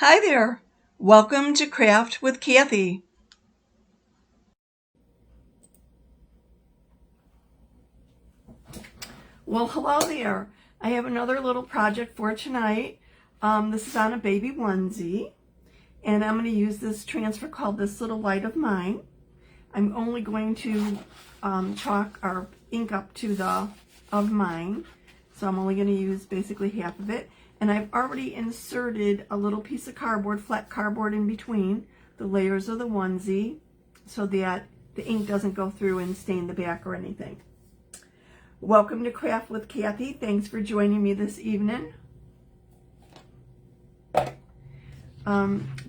Hi there. Welcome to Craft with Kathie. Well, hello there. I have another little project for tonight. This is on a baby onesie, and I'm going to use this transfer called This Little Light of Mine. I'm only going to chalk or ink up to the of mine, so I'm only going to use basically half of it. And I've already inserted a little piece of cardboard, flat cardboard in between the layers of the onesie so that the ink doesn't go through and stain the back or anything. Welcome to Craft with Kathie. Thanks for joining me this evening.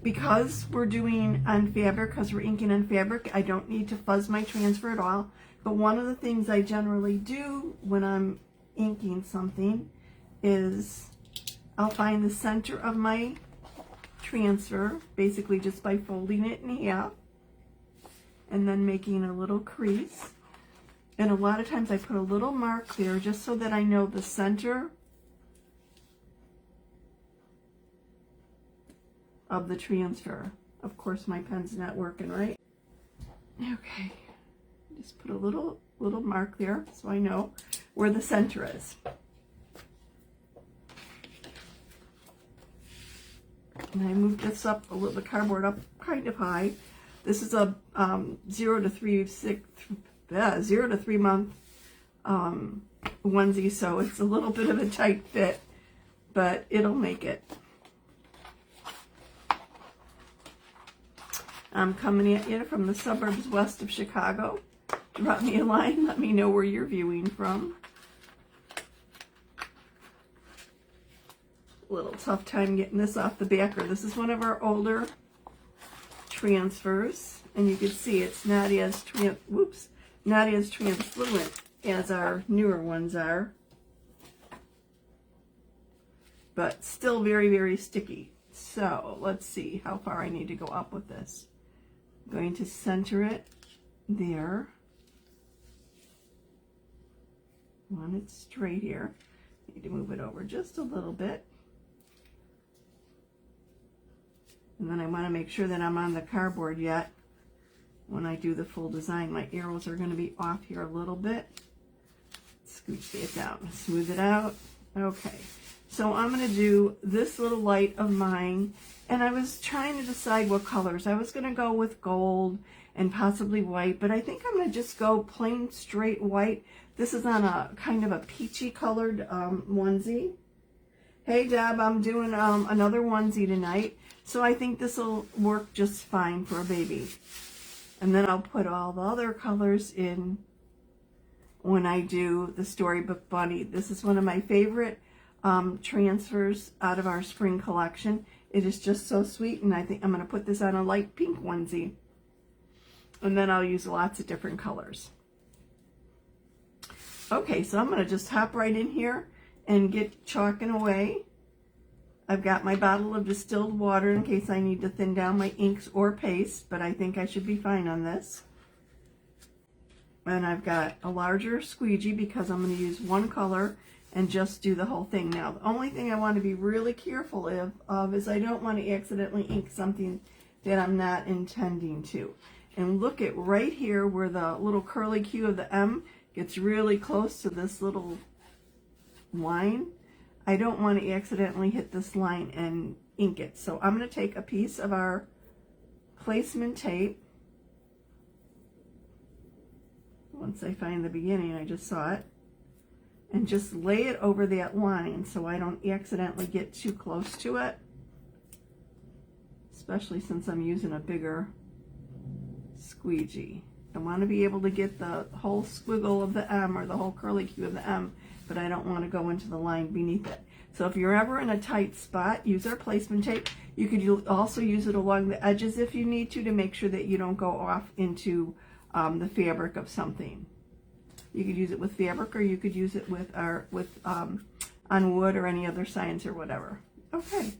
Because we're doing on fabric, because we're inking on fabric, I don't need to fuzz my transfer at all. But one of the things I generally do when I'm inking something is I'll find the center of my transfer, basically just by folding it in half and then making a little crease. And a lot of times I put a little mark there just so that I know the center of the transfer. Of course, my pen's not working, right? Okay, just put a little mark there so I know where the center is. And I moved this up a little, the cardboard up kind of high. This is a 0 to 3 month onesie, so it's a little bit of a tight fit, but it'll make it. I'm coming at you from the suburbs west of Chicago. Drop me a line, let me know where you're viewing from. A little tough time getting this off the backer. This is one of our older transfers, and you can see it's not as translucent as our newer ones are, but still very, very sticky. So let's see how far I need to go up with this. I'm going to center it there. I want it straight here. Need to move it over just a little bit. And then I want to make sure that I'm on the cardboard yet. When I do the full design, my arrows are going to be off here a little bit. Scooch it down, smooth it out. Okay, so I'm going to do this little light of mine, and I was trying to decide what colors. I was going to go with gold and possibly white, but I think I'm going to just go plain straight white. This is on a kind of a peachy colored onesie. Hey Deb, I'm doing another onesie tonight, so I think this will work just fine for a baby. And then I'll put all the other colors in when I do the Storybook Bunny. This is one of my favorite transfers out of our spring collection. It is just so sweet, and I think I'm going to put this on a light pink onesie. And then I'll use lots of different colors. Okay, so I'm going to just hop right in here and get chalking away. I've got my bottle of distilled water in case I need to thin down my inks or paste, but I think I should be fine on this. And I've got a larger squeegee because I'm going to use one color and just do the whole thing. Now, the only thing I want to be really careful of is I don't want to accidentally ink something that I'm not intending to. And look at right here where the little curly Q of the M gets really close to this little line. I don't want to accidentally hit this line and ink it. So I'm going to take a piece of our placement tape. Once I find the beginning, I just saw it, and just lay it over that line so I don't accidentally get too close to it, especially since I'm using a bigger squeegee. I want to be able to get the whole squiggle of the M or the whole curly Q of the M, but I don't want to go into the line beneath it. So if you're ever in a tight spot, use our placement tape. You could also use it along the edges if you need to make sure that you don't go off into the fabric of something. You could use it with fabric, or you could use it with on wood or any other signs or whatever. Okay,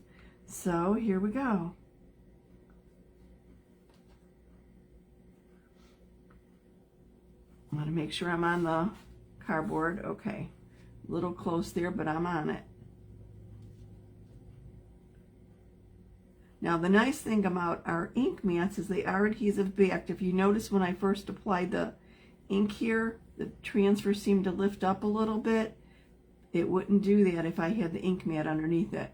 so here we go. I want to make sure I'm on the cardboard. Okay, a little close there, but I'm on it. Now the nice thing about our ink mats is they are adhesive backed. If you notice when I first applied the ink here, the transfer seemed to lift up a little bit. It wouldn't do that if I had the ink mat underneath it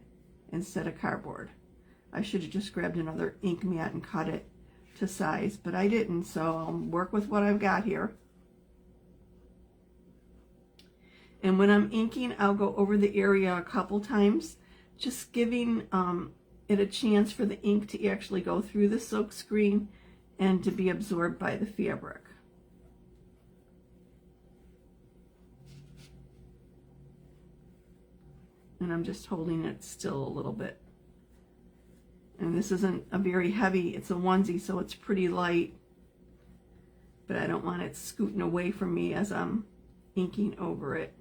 instead of cardboard. I should have just grabbed another ink mat and cut it to size, but I didn't, so I'll work with what I've got here. And when I'm inking, I'll go over the area a couple times, just giving it a chance for the ink to actually go through the silk screen and to be absorbed by the fabric. And I'm just holding it still a little bit. And this isn't a very heavy, it's a onesie, so it's pretty light. But I don't want it scooting away from me as I'm inking over it.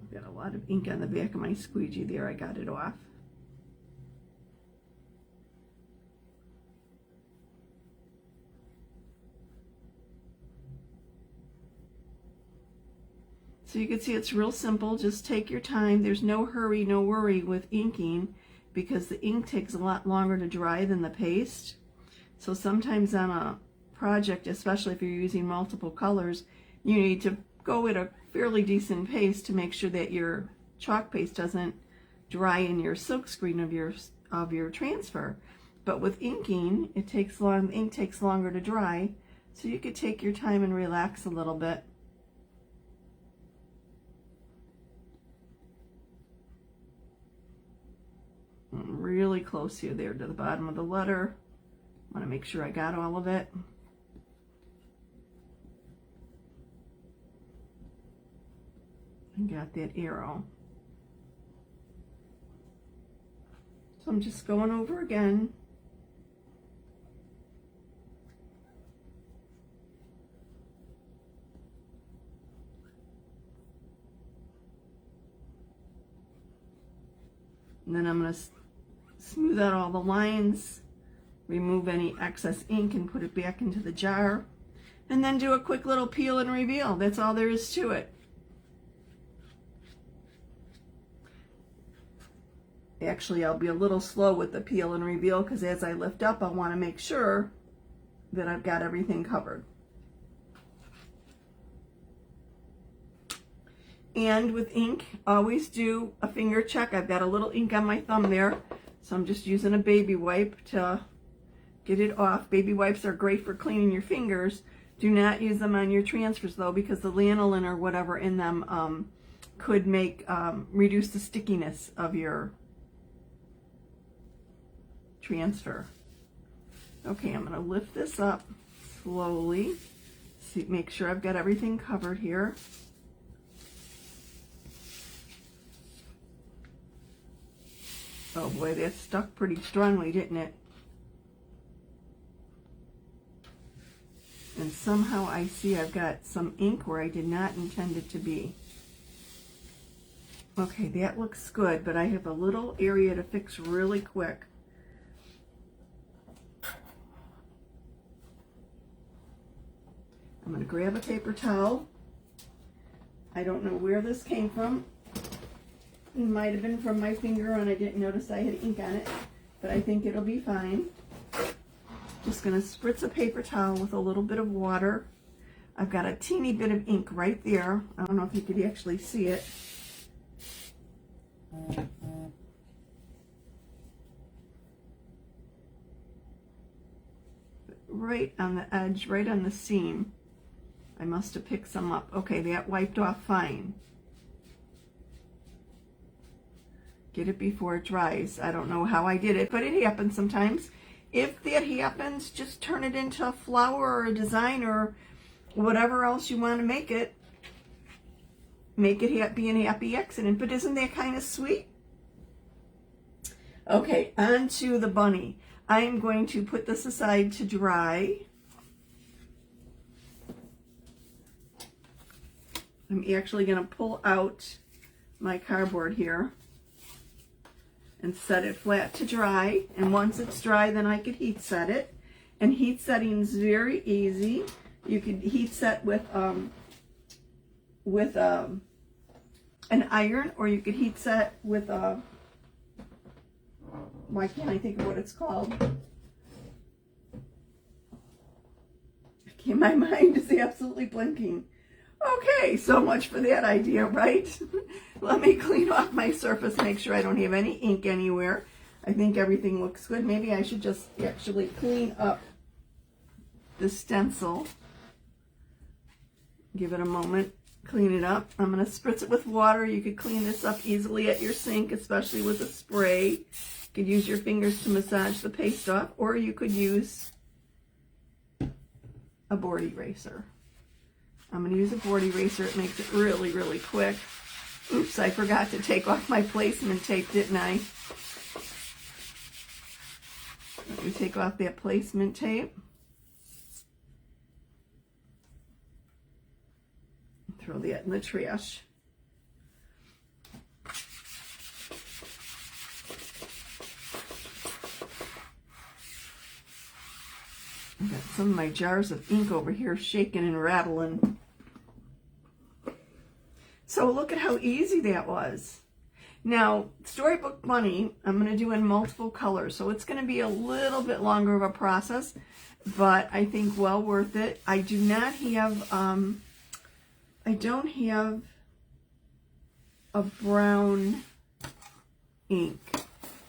I've got a lot of ink on the back of my squeegee there. I got it off. So you can see it's real simple. Just take your time. There's no hurry, no worry with inking because the ink takes a lot longer to dry than the paste. So sometimes on a project, especially if you're using multiple colors, you need to go at a fairly decent pace to make sure that your chalk paste doesn't dry in your silk screen of your transfer. But with inking, ink takes longer to dry, so you could take your time and relax a little bit. I'm really close here there to the bottom of the letter. I want to make sure I got all of it. And got that arrow. So I'm just going over again. And then I'm going to smooth out all the lines, remove any excess ink and put it back into the jar, and then do a quick little peel and reveal. That's all there is to it. Actually, I'll be a little slow with the peel and reveal because as I lift up, I want to make sure that I've got everything covered. And with ink, always do a finger check. I've got a little ink on my thumb there, so I'm just using a baby wipe to get it off. Baby wipes are great for cleaning your fingers. Do not use them on your transfers though, because the lanolin or whatever in them could reduce the stickiness of your transfer. Okay, I'm going to lift this up slowly. See, make sure I've got everything covered here. Oh boy, that stuck pretty strongly, didn't it? And somehow I see I've got some ink where I did not intend it to be. Okay, that looks good, but I have a little area to fix really quick. I'm going to grab a paper towel. I don't know where this came from. It might have been from my finger and I didn't notice I had ink on it, but I think it'll be fine. Just going to spritz a paper towel with a little bit of water. I've got a teeny bit of ink right there. I don't know if you could actually see it. Right on the edge, right on the seam. I must have picked some up. Okay, that wiped off fine. Get it before it dries. I don't know how I did it, but it happens sometimes. If that happens, just turn it into a flower or a design or whatever else you want to make it. Make it be a happy accident. But isn't that kind of sweet? Okay, on to the bunny. I am going to put this aside to dry. I'm actually going to pull out my cardboard here and set it flat to dry. And once it's dry, then I could heat set it. And heat setting is very easy. You could heat set with an iron, or you could heat set with a, why can't I think of what it's called? Okay, my mind is absolutely blinking. Okay, so much for that idea, right? Let me clean off my surface, make sure I don't have any ink anywhere. I think everything looks good. Maybe I should just actually clean up the stencil. Give it a moment, clean it up. I'm going to spritz it with water. You could clean this up easily at your sink, especially with a spray. You could use your fingers to massage the paste off, or you could use a board eraser. I'm going to use a board eraser. It makes it really, really quick. Oops, I forgot to take off my placement tape, didn't I? Let me take off that placement tape. Throw that in the trash. I've got some of my jars of ink over here shaking and rattling. So look at how easy that was. Now, Storybook Bunny, I'm going to do in multiple colors, so it's going to be a little bit longer of a process, but I think well worth it. I do not have, I don't have a brown ink.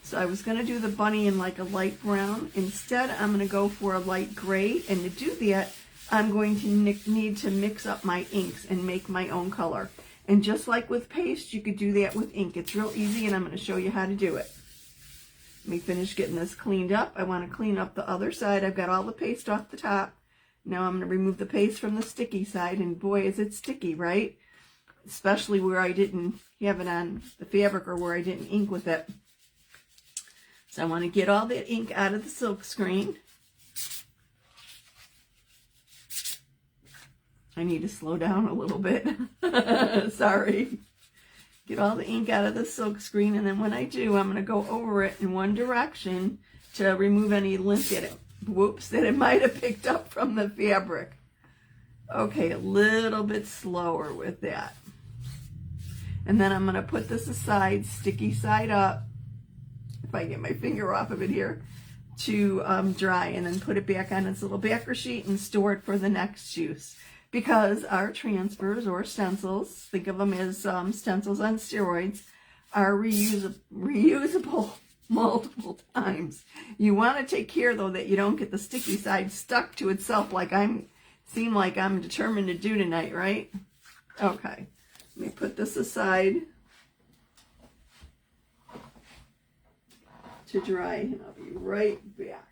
So I was going to do the bunny in like a light brown. Instead, I'm going to go for a light gray, and to do that, I'm going to need to mix up my inks and make my own color. And just like with paste, you could do that with ink. It's real easy, and I'm going to show you how to do it. Let me finish getting this cleaned up. I want to clean up the other side. I've got all the paste off the top. Now I'm going to remove the paste from the sticky side, and boy, is it sticky, right? Especially where I didn't have it on the fabric or where I didn't ink with it. So I want to get all that ink out of the silk screen. I need to slow down a little bit. Sorry. Get all the ink out of the silk screen, and then when I do, I'm going to go over it in one direction to remove any lint that it might have picked up from the fabric. Okay, a little bit slower with that. And then I'm going to put this aside, sticky side up, if I get my finger off of it here, to dry, and then put it back on its little backer sheet and store it for the next use. Because our transfers or stencils, think of them as stencils on steroids, are reusable multiple times. You want to take care, though, that you don't get the sticky side stuck to itself like I'm determined to do tonight, right? Okay, let me put this aside to dry, and I'll be right back.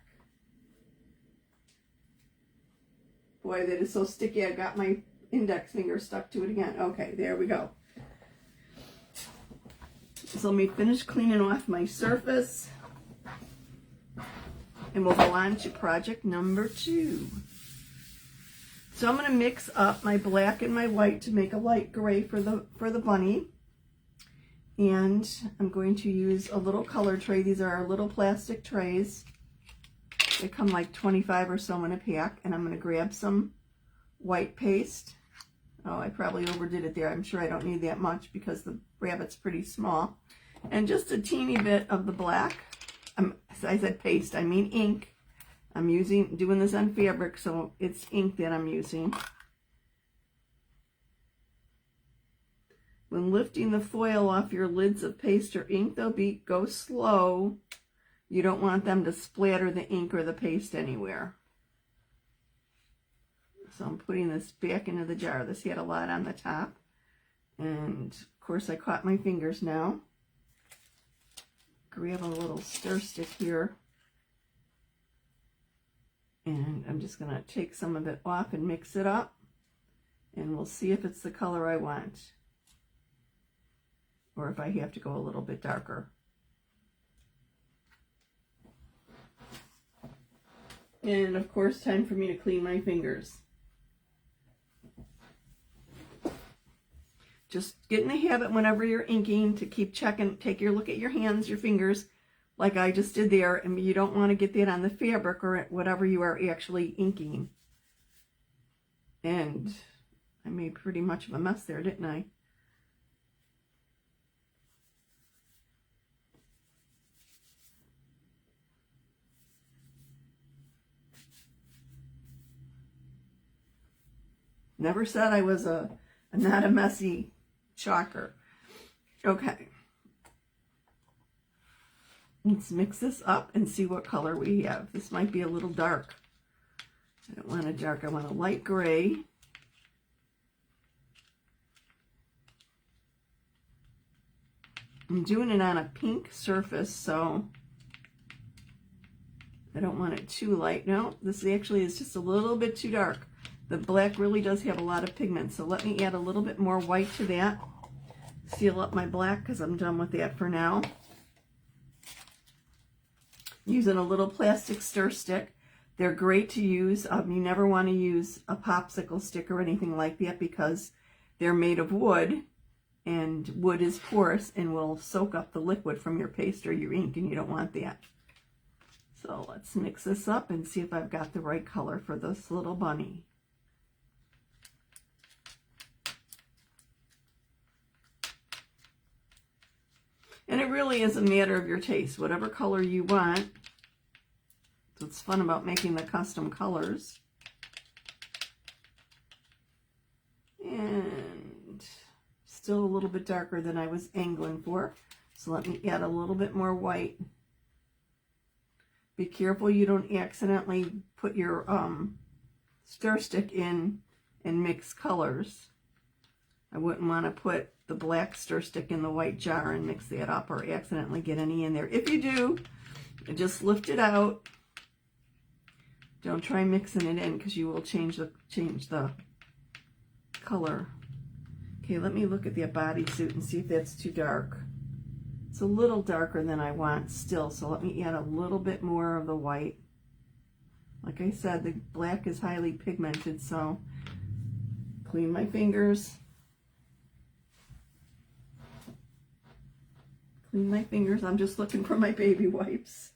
Boy, that is so sticky. I got my index finger stuck to it again. Okay, there we go. So let me finish cleaning off my surface, and we'll go on to project number 2. So I'm going to mix up my black and my white to make a light gray for the bunny. And I'm going to use a little color tray. These are our little plastic trays. They come like 25 or so in a pack, and I'm going to grab some white paste. Oh, I probably overdid it there. I'm sure I don't need that much because the rabbit's pretty small. And just a teeny bit of the black. I said paste, I mean ink. I'm doing this on fabric, so it's ink that I'm using. When lifting the foil off your lids of paste or ink, go slow. You don't want them to splatter the ink or the paste anywhere. So I'm putting this back into the jar. This had a lot on the top. And of course I caught my fingers now. Grab a little stir stick here. And I'm just going to take some of it off and mix it up. And we'll see if it's the color I want. Or if I have to go a little bit darker. And of course, time for me to clean my fingers. Just get in the habit whenever you're inking to keep checking, take your look at your hands, your fingers, like I just did there, and you don't want to get that on the fabric or whatever you are actually inking. And I made pretty much of a mess there, didn't I? Never said I was not a messy chalker. Okay. Let's mix this up and see what color we have. This might be a little dark. I don't want a dark, I want a light gray. I'm doing it on a pink surface, so I don't want it too light. No, this actually is just a little bit too dark. The black really does have a lot of pigment, so let me add a little bit more white to that. Seal up my black because I'm done with that for now. Using a little plastic stir stick. They're great to use. You never want to use a popsicle stick or anything like that because they're made of wood, and wood is porous and will soak up the liquid from your paste or your ink, and you don't want that. So let's mix this up and see if I've got the right color for this little bunny. And it really is a matter of your taste, whatever color you want. So it's fun about making the custom colors. And still a little bit darker than I was angling for. So let me add a little bit more white. Be careful you don't accidentally put your stir stick in and mix colors. I wouldn't want to put the black stir stick in the white jar and mix that up or accidentally get any in there. If you do, just lift it out. Don't try mixing it in because you will change the color. Okay, let me look at the bodysuit and see if that's too dark. It's a little darker than I want still, so let me add a little bit more of the white. Like I said, the black is highly pigmented, so clean my fingers. Clean my fingers. I'm just looking for my baby wipes.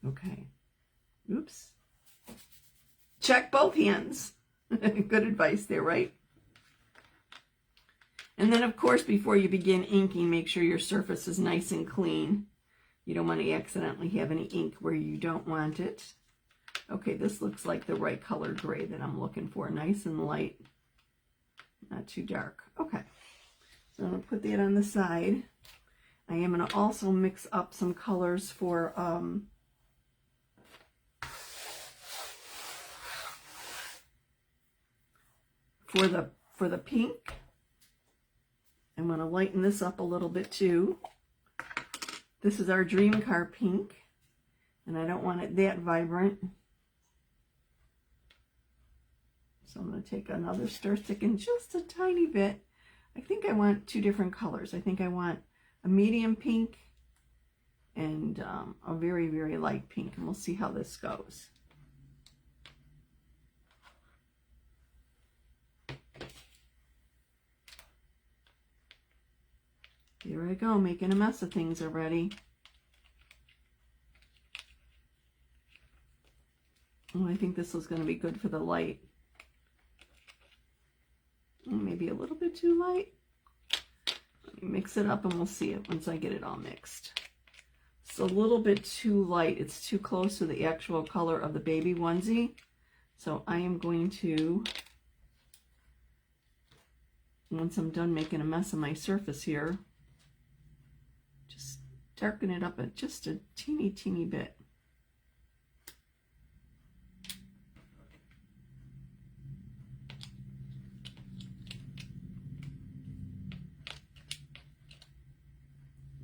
Okay. Oops. Check both hands. Good advice there, right? And then, of course, before you begin inking, make sure your surface is nice and clean. You don't want to accidentally have any ink where you don't want it. Okay, this looks like the right color gray that I'm looking for. Nice and light. Not too dark. Okay. So I'm going to put that on the side. I am going to also mix up some colors for the pink. I'm going to lighten this up a little bit too. This is our dream car pink, and I don't want it that vibrant. So I'm going to take another stir stick and just a tiny bit. I think I want two different colors. I think I want a medium pink and a very, very light pink, and we'll see how this goes. Here I go, making a mess of things already. Oh, I think this is going to be good for the light. Maybe a little bit too light. Let me mix it up and we'll see it once I get it all mixed. It's a little bit too light. It's too close to the actual color of the baby onesie. So I am going to, once I'm done making a mess of my surface here, just darken it up just a teeny, teeny bit.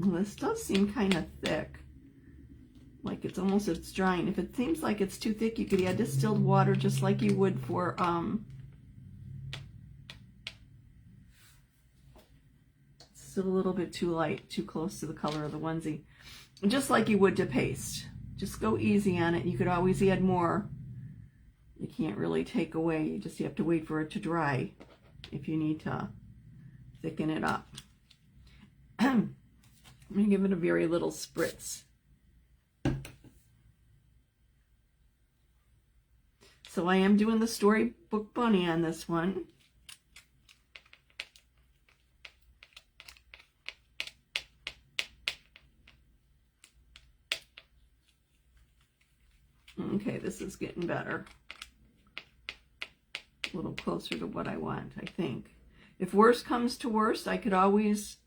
Well, this does seem kind of thick, like it's drying. If it seems like it's too thick, you could add distilled water just like you would for it's still a little bit too light, too close to the color of the onesie, just like you would to paste. Just go easy on it. You could always add more. You can't really take away. You just have to wait for it to dry if you need to thicken it up. I'm going to give it a very little spritz. So I am doing the Storybook Bunny on this one. Okay, this is getting better. A little closer to what I want, I think. If worse comes to worse, I could always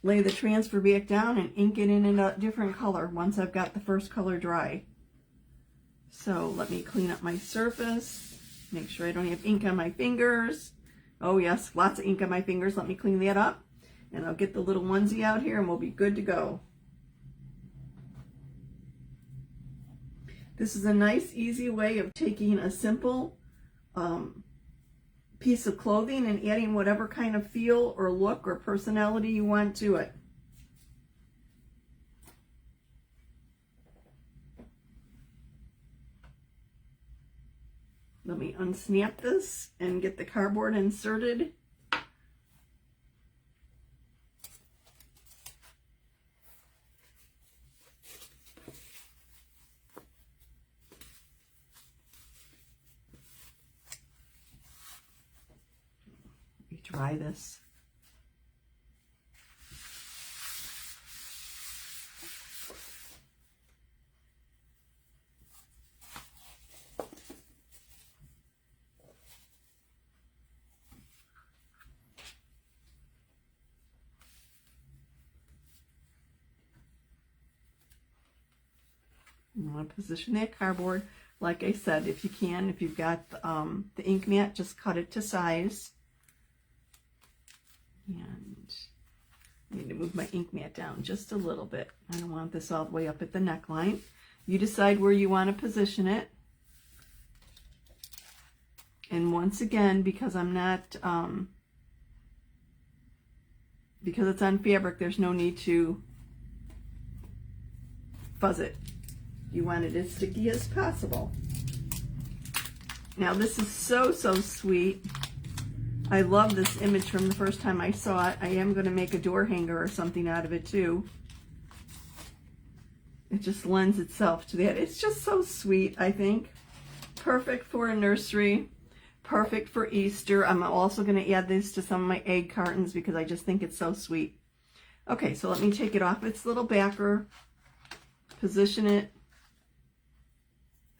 lay the transfer back down and ink it in a different color once I've got the first color dry. So let me clean up my surface, make sure I don't have ink on my fingers. Oh yes, lots of ink on my fingers. Let me clean that up, and I'll get the little onesie out here and we'll be good to go. This is a nice, easy way of taking a simple piece of clothing and adding whatever kind of feel or look or personality you want to it. Let me unsnap this and get the cardboard inserted. Try this. I'm going to position that cardboard. Like I said, if you can, if you've got the ink mat, just cut it to size. And I need to move my ink mat down just a little bit. I don't want this all the way up at the neckline. You decide where you want to position it. And once again, because I'm not, because it's on fabric, there's no need to fuzz it. You want it as sticky as possible. Now this is so, so sweet. I love this image from the first time I saw it. I am going to make a door hanger or something out of it too. It just lends itself to that. It's just so sweet, I think. Perfect for a nursery. Perfect for Easter. I'm also going to add this to some of my egg cartons because I just think it's so sweet. Okay, so let me take it off its little backer. Position it.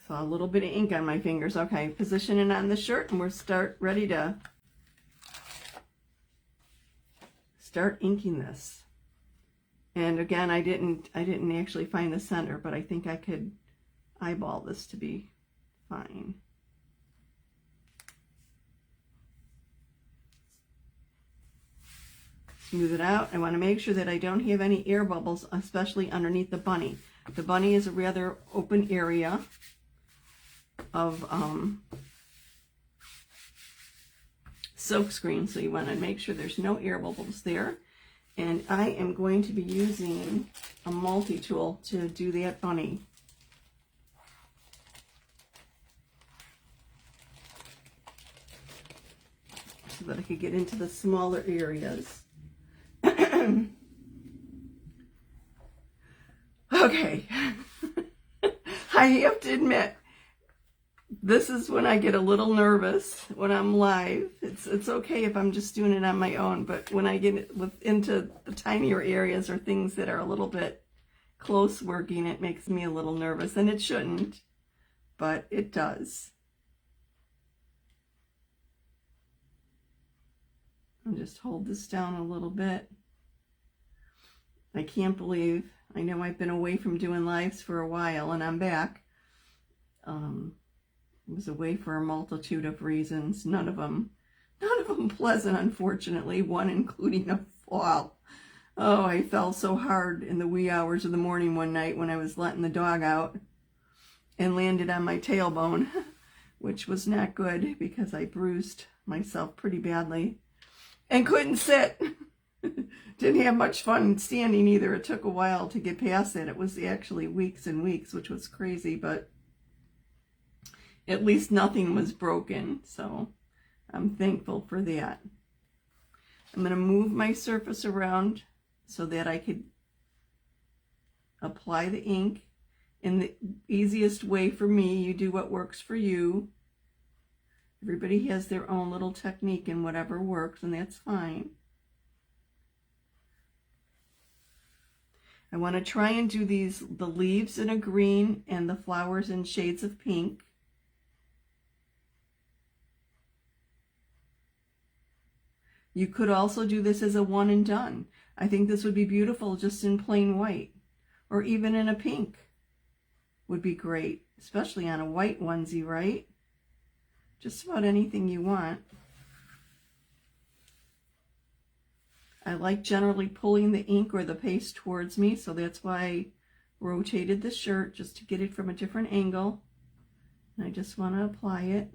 Saw a little bit of ink on my fingers. Okay, position it on the shirt and we're ready to start inking this. And again, I didn't actually find the center, but I think I could eyeball this to be fine. Smooth it out. I want to make sure that I don't have any air bubbles, especially underneath the bunny. The bunny is a rather open area of silk screen, so you want to make sure there's no air bubbles there. And I am going to be using a multi-tool to do that bunny. So that I could get into the smaller areas. Okay. I have to admit, this is when I get a little nervous when I'm live. It's okay if I'm just doing it on my own, but when I get into the tinier areas or things that are a little bit close working, it makes me a little nervous, and it shouldn't, but it does. I'll just hold this down a little bit. I can't believe, I know I've been away from doing lives for a while, and I'm back. I was away for a multitude of reasons, none of them pleasant, unfortunately, one including a fall. Oh, I fell so hard in the wee hours of the morning one night when I was letting the dog out and landed on my tailbone, which was not good because I bruised myself pretty badly and couldn't sit. Didn't have much fun standing either. It took a while to get past it. It was actually weeks and weeks, which was crazy, but at least nothing was broken, so I'm thankful for that. I'm going to move my surface around so that I could apply the ink in the easiest way for me. You do what works for you. Everybody has their own little technique and whatever works, and that's fine. I want to try and do the leaves in a green and the flowers in shades of pink. You could also do this as a one and done. I think this would be beautiful just in plain white, or even in a pink would be great, especially on a white onesie, right? Just about anything you want. I like generally pulling the ink or the paste towards me, so that's why I rotated the shirt, just to get it from a different angle. And I just want to apply it.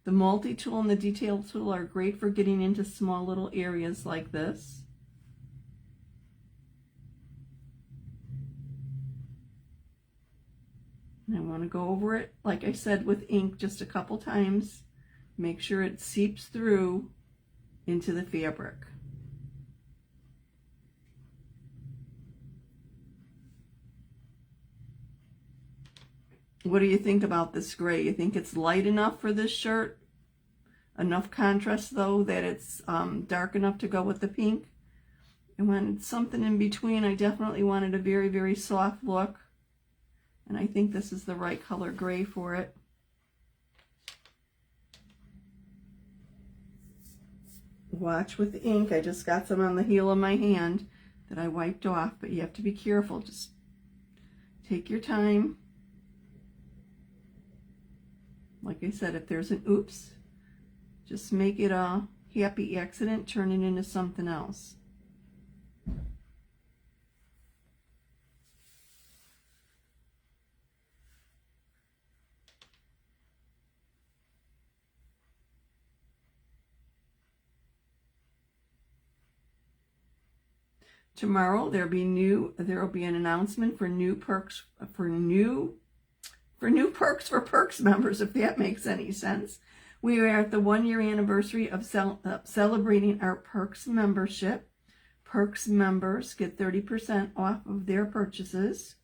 The multi-tool and the detail tool are great for getting into small little areas like this. And I want to go over it, like I said, with ink just a couple times. Make sure it seeps through into the fabric. What do you think about this gray? You think it's light enough for this shirt? Enough contrast, though, that it's dark enough to go with the pink? I wanted something in between. I definitely wanted a very, very soft look. And I think this is the right color gray for it. Watch with ink. I just got some on the heel of my hand that I wiped off, but you have to be careful. Just take your time. Like I said, if there's an oops, just make it a happy accident, turn it into something else. Tomorrow there will be an announcement for new perks for Perks members, if that makes any sense. We are at the 1-year anniversary of celebrating our Perks membership. Perks members get 30% off of their purchases.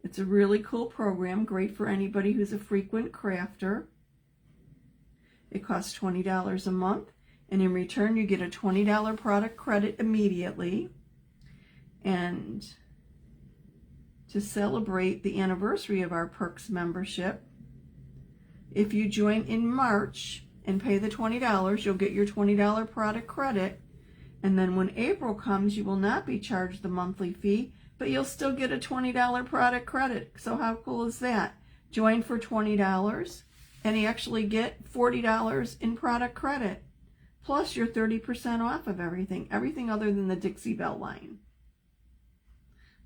It's a really cool program, great for anybody who's a frequent crafter. It costs $20 a month, and in return you get a $20 product credit immediately. And to celebrate the anniversary of our Perks membership, if you join in March and pay the $20, you'll get your $20 product credit. And then when April comes, you will not be charged the monthly fee, but you'll still get a $20 product credit. So how cool is that? Join for $20 and you actually get $40 in product credit, plus your 30% off of everything other than the Dixie Belle line.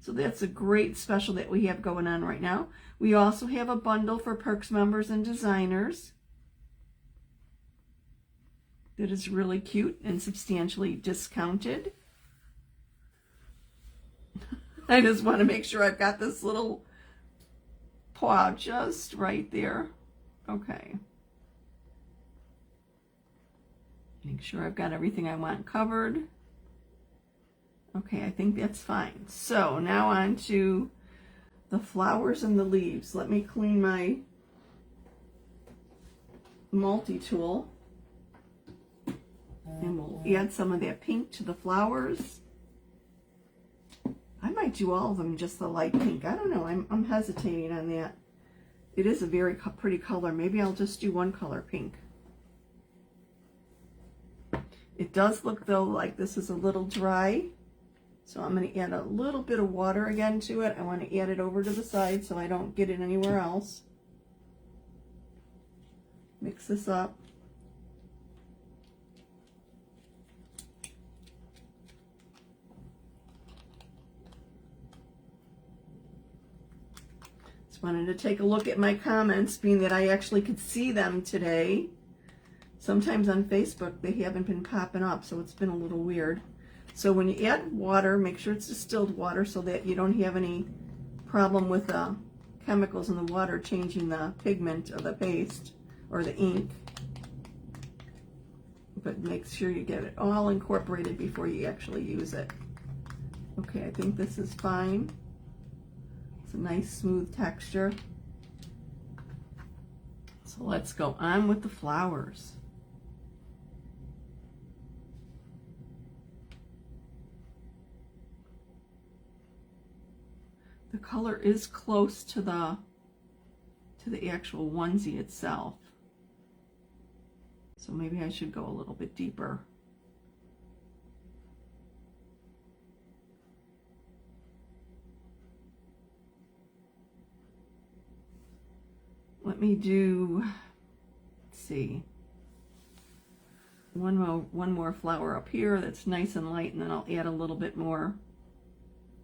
So that's a great special that we have going on right now. We also have a bundle for Perks members and designers that is really cute and substantially discounted. I just want to make sure I've got this little paw just right there. Okay. Make sure I've got everything I want covered. Okay, I think that's fine. So now on to the flowers and the leaves. Let me clean my multi-tool. And we'll add some of that pink to the flowers. I might do all of them just the light pink. I don't know. I'm hesitating on that. It is a very pretty color. Maybe I'll just do one color pink. It does look, though, like this is a little dry. So I'm going to add a little bit of water again to it. I want to add it over to the side so I don't get it anywhere else. Mix this up. Just wanted to take a look at my comments, being that I actually could see them today. Sometimes on Facebook they haven't been popping up, so it's been a little weird. So when you add water, make sure it's distilled water so that you don't have any problem with the chemicals in the water changing the pigment of the paste or the ink. But make sure you get it all incorporated before you actually use it. Okay, I think this is fine. It's a nice smooth texture. So let's go on with the flowers. The color is close to the actual onesie itself. So maybe I should go a little bit deeper. Let me do, let's see, one more flower up here that's nice and light, and then I'll add a little bit more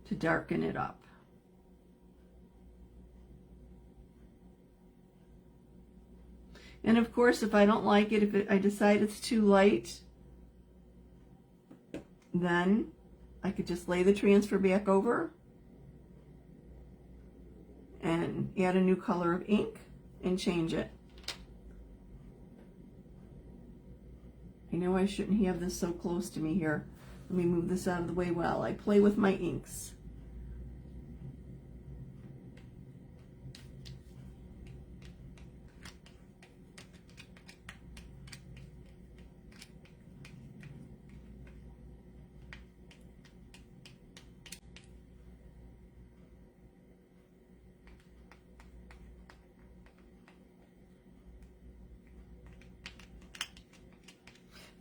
to darken it up. And of course, if I don't like it, I decide it's too light, then I could just lay the transfer back over and add a new color of ink and change it. I know I shouldn't have this so close to me here. Let me move this out of the way while I play with my inks.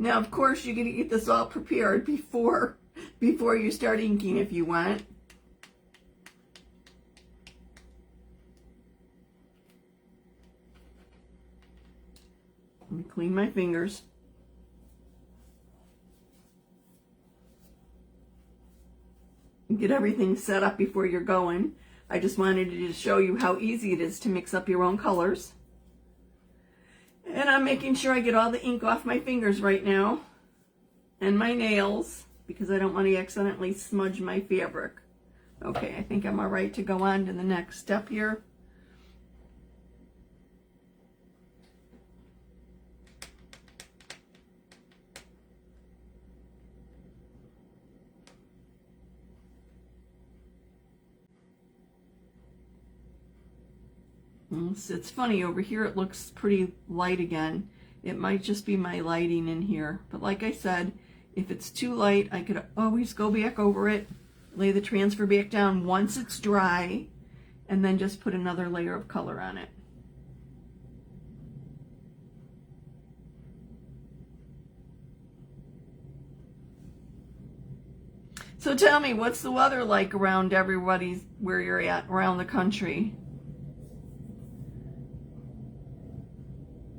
Now, of course, you're going to get this all prepared before you start inking if you want. Let me clean my fingers. Get everything set up before you're going. I just wanted to show you how easy it is to mix up your own colors. And I'm making sure I get all the ink off my fingers right now and my nails because I don't want to accidentally smudge my fabric. Okay, I think I'm all right to go on to the next step here. It's funny, over here it looks pretty light again. It might just be my lighting in here. But like I said, if it's too light, I could always go back over it, lay the transfer back down once it's dry, and then just put another layer of color on it. So tell me, what's the weather like around everybody's, where you're at, around the country?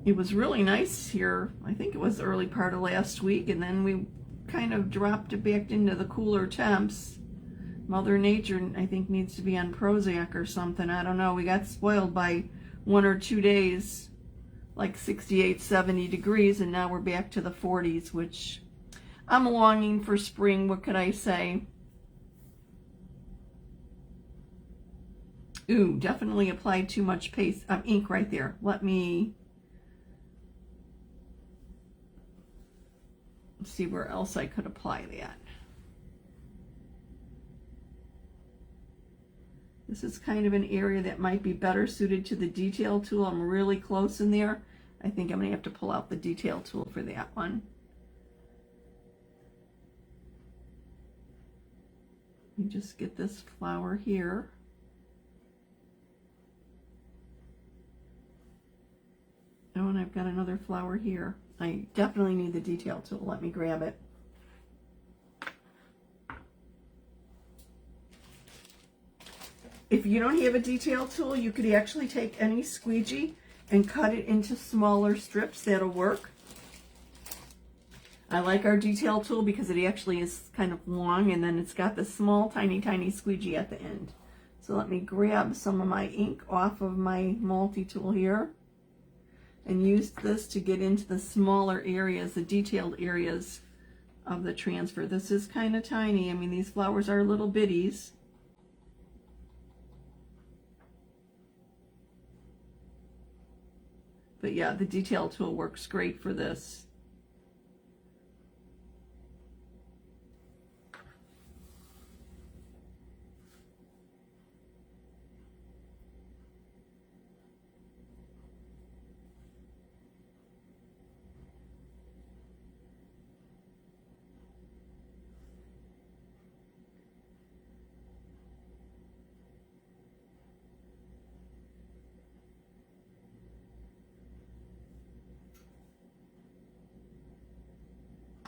It was really nice here. I think it was the early part of last week, and then we kind of dropped it back into the cooler temps. Mother Nature, I think, needs to be on Prozac or something. I don't know. We got spoiled by 1 or 2 days, like 68, 70 degrees, and now we're back to the 40s, which I'm longing for spring. What could I say? Ooh, definitely applied too much ink right there. Let me see where else I could apply that. This is kind of an area that might be better suited to the detail tool. I'm really close in there. I think I'm going to have to pull out the detail tool for that one. Let me just get this flower here. Oh, and I've got another flower here. I definitely need the detail tool. Let me grab it. If you don't have a detail tool, you could actually take any squeegee and cut it into smaller strips. That'll work. I like our detail tool because it actually is kind of long, and then it's got the small, tiny, tiny squeegee at the end. So let me grab some of my ink off of my multi-tool here and use this to get into the smaller areas, the detailed areas of the transfer. This is kind of tiny. I mean, these flowers are little bitties. But yeah, the detail tool works great for this.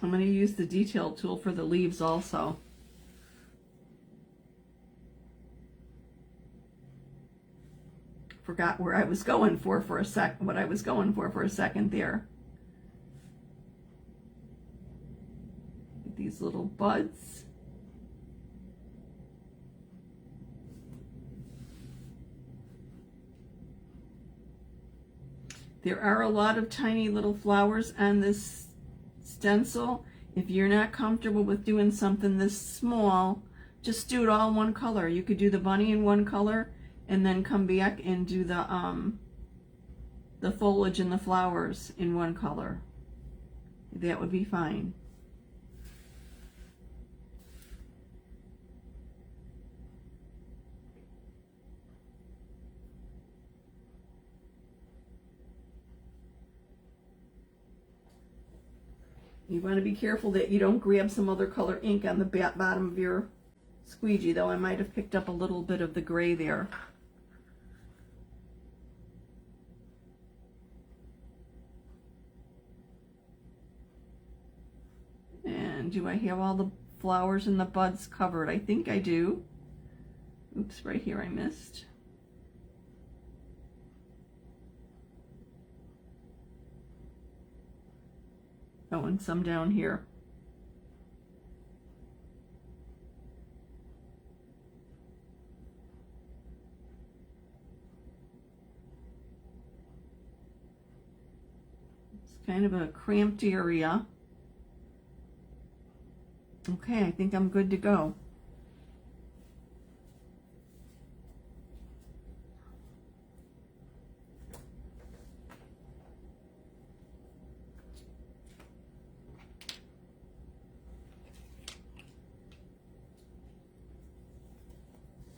I'm going to use the detail tool for the leaves also. Forgot where I was going for a sec, what I was going for a second there. These little buds. There are a lot of tiny little flowers on this stencil. If you're not comfortable with doing something this small, just do it all in one color. You could do the bunny in one color and then come back and do the foliage and the flowers in one color. That would be fine. You want to be careful that you don't grab some other color ink on the bottom of your squeegee, though I might have picked up a little bit of the gray there. And do I have all the flowers and the buds covered? I think I do. Oops, right here I missed. Oh, and some down here. It's kind of a cramped area. Okay, I think I'm good to go.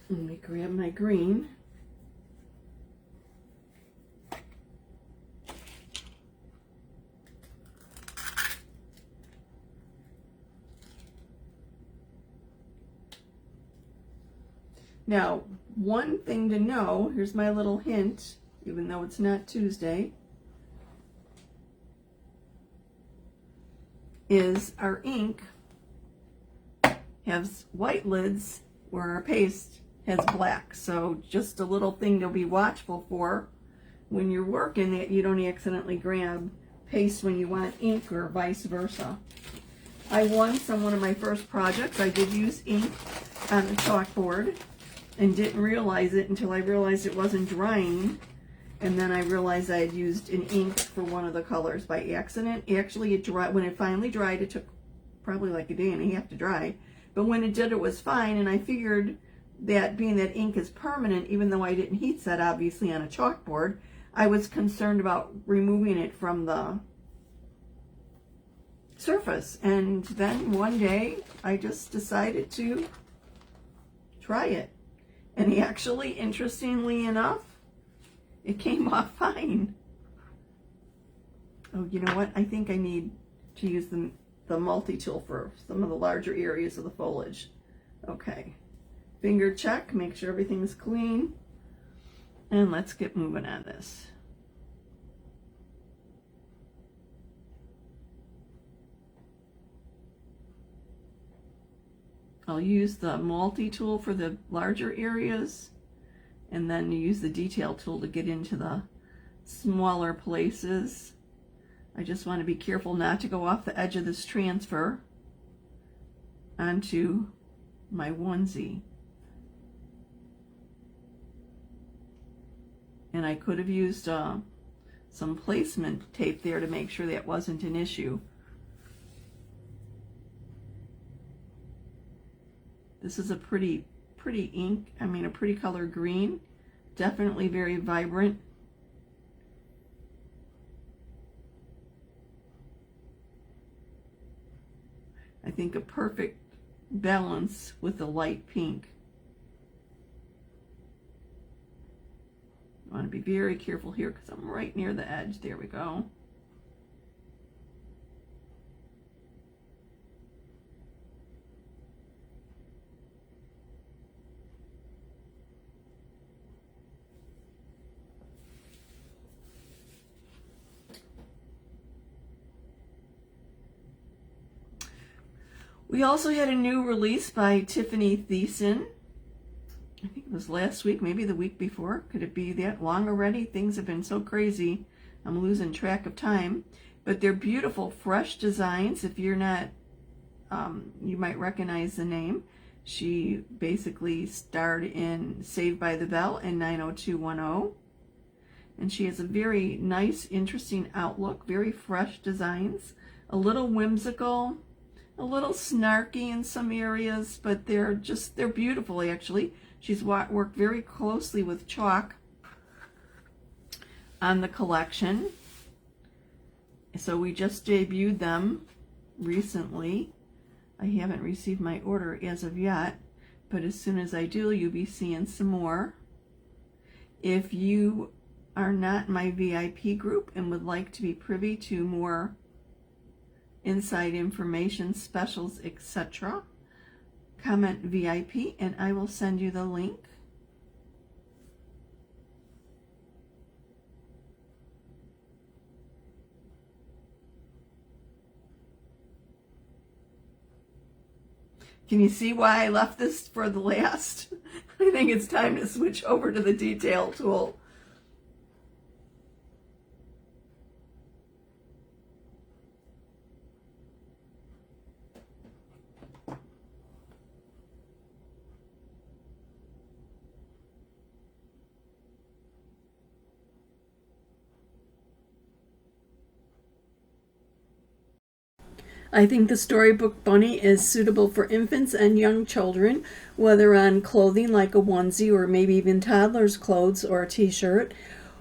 Let me grab my green. Now, one thing to know, here's my little hint, even though it's not Tuesday, is our ink has white lids where our paste has black. So just a little thing to be watchful for when you're working, that you don't accidentally grab paste when you want ink or vice versa. I won one of my first projects. I did use ink on the chalkboard and didn't realize it until I realized it wasn't drying. And then I realized I had used an ink for one of the colors by accident. Actually, it dried. When it finally dried, it took probably like a day and a half to dry. But when it did, it was fine. And I figured that being that ink is permanent, even though I didn't heat set obviously on a chalkboard, I was concerned about removing it from the surface. And then one day I just decided to try it. And actually, interestingly enough, it came off fine. Oh, you know what? I think I need to use the multi-tool for some of the larger areas of the foliage. Okay. Finger check, make sure everything's clean. And let's get moving on this. I'll use the multi-tool for the larger areas, and then use the detail tool to get into the smaller places. I just want to be careful not to go off the edge of this transfer onto my onesie. And I could have used some placement tape there to make sure that wasn't an issue. This is a pretty ink, a pretty color green. Definitely very vibrant. I think a perfect balance with the light pink. I want to be very careful here because I'm right near the edge. There we go. We also had a new release by Tiffany Thiessen. I think it was last week, maybe the week before. Could it be that long already? Things have been so crazy. I'm losing track of time. But they're beautiful, fresh designs. If you're not, you might recognize the name. She basically starred in Saved by the Bell and 90210. And she has a very nice, interesting outlook, very fresh designs, a little whimsical, a little snarky in some areas, but they're beautiful actually. She's worked very closely with chalk on the collection. So we just debuted them recently. I haven't received my order as of yet, but as soon as I do, you'll be seeing some more. If you are not in my VIP group and would like to be privy to more inside information, specials, etc., comment VIP and I will send you the link. Can you see why I left this for the last? I think it's time to switch over to the detail tool. I think the Storybook Bunny is suitable for infants and young children, whether on clothing like a onesie or maybe even toddler's clothes or a t-shirt,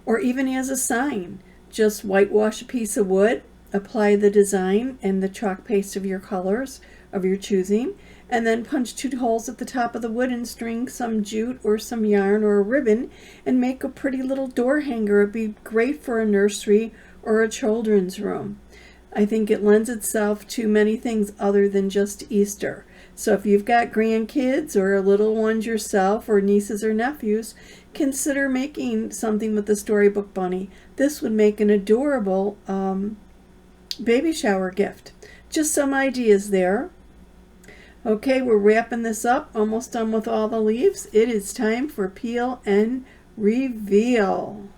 or even as a sign. Just whitewash a piece of wood, apply the design and the chalk paste of your colors of your choosing, and then punch 2 holes at the top of the wood and string some jute or some yarn or a ribbon and make a pretty little door hanger. It'd be great for a nursery or a children's room. I think it lends itself to many things other than just Easter. So if you've got grandkids or little ones yourself or nieces or nephews, consider making something with the Storybook Bunny. This would make an adorable baby shower gift. Just some ideas there. Okay, we're wrapping this up. Almost done with all the leaves. It is time for peel and reveal.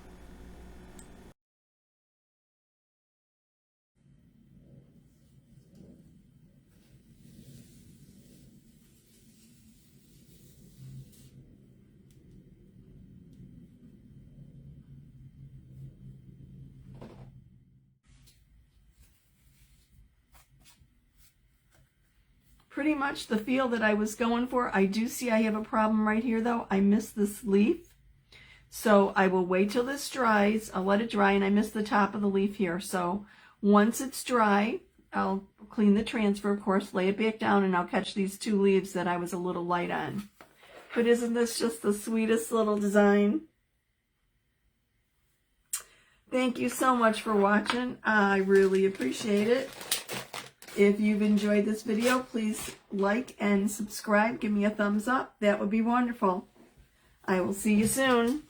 Pretty much the feel that I was going for. I do see I have a problem right here though. I missed this leaf. So I will wait till this dries. I'll let it dry, and I missed the top of the leaf here. So once it's dry, I'll clean the transfer, of course, lay it back down, and I'll catch these 2 leaves that I was a little light on. But isn't this just the sweetest little design? Thank you so much for watching. I really appreciate it. If you've enjoyed this video, please like and subscribe. Give me a thumbs up. That would be wonderful. I will see you soon.